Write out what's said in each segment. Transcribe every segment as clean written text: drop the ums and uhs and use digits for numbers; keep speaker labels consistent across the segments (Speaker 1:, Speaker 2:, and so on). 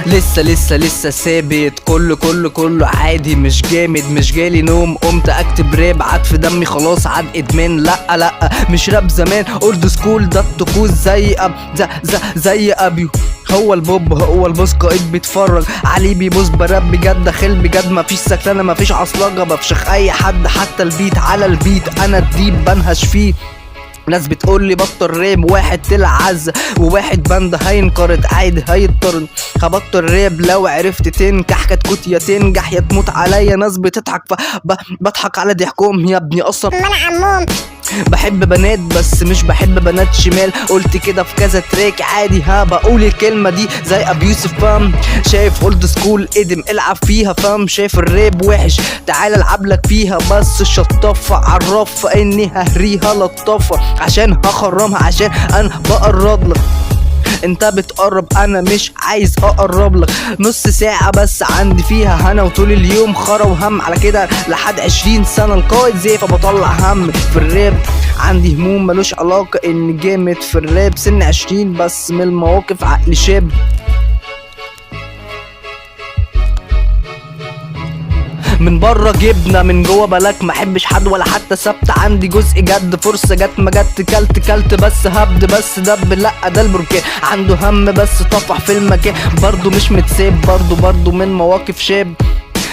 Speaker 1: لسه ثابت، كله عادي، مش جامد، مش جالي نوم، قمت اكتب راب، عاد في دمي خلاص، عاد ادمان. لا مش راب زمان، اولد سكول، ده الطقوس زي ابيو. هو البوب، هو البوس، قائد بيتفرج عليه بيبوس، براب بجد، داخل بجد، مفيش سكلانه، مفيش عصلجه، بفشخ اي حد، حتى البيت على البيت انا الديب بنهش فيه. ناس بتقولي بطل راب، واحد طلع عز وواحد بند هينقرض، عادي هيضطرد. هبطل راب لو عرفت تنكح، كتكوت يا تنجح يا تموت عليا. ناس بتضحك بضحك على ضحكهم، يا ابني اصلا
Speaker 2: انا عمهم
Speaker 1: بحب بنات بس مش بحب بنات شمال. قلت كده في كذا تراك، عادي بقول الكلمة دي زي ابو يوسف، فاهم؟ شايف اولد سكول ادم العب فيها، فاهم؟ شايف الراب وحش تعال العب لك فيها، بس شطافة عرفة اني ههريها لطافة، عشان هخرمها، عشان انا بقرب لك. انت بتقرب انا مش عايز اقرب لك. نص ساعة بس عندي فيها هنا، وطول اليوم خرا وهم، على كده لحد 20 سنة القائد زي، فبطلع هم في الراب. عندي هموم ملوش علاقة اني جامد في الراب، سن 20 بس من المواقف عقلي شاب. من بره جبنه، من جوه بلاك، ما احبش حد ولا حتى سبت، عندي جزء جد، فرصه جت ما جت، كلت بس هبد بس دب، لا ده البركان عنده هم بس طفح في المكان، برضو مش متساب، برضو من مواقف شاب.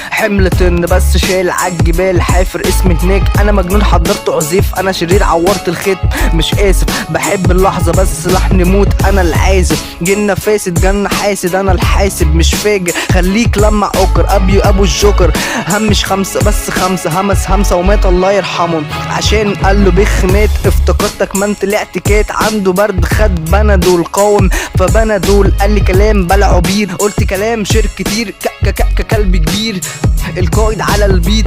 Speaker 1: حمل طن بس شايل عالجبال، حافر اسمي هناك، انا مجنون حضرت عزيف، انا شرير عورت الختم، مش اسف بحب اللحظه بس لحن موت، انا العازف، جنة فاسد جنة حاسد، انا الحاسب مش فاجر، خليك لما عكر ابو الجوكر. همش خمسه بس خمسه، همس همسه ومات الله يرحمه، عشان قال له بخ مات، افتكرتك ما انت طلعت كات، عنده برد خد بنادول قاوم فبنادول، قال لي كلام بلعه بير، قلت كلام شير كتير كلب كبير، القائد على البيت.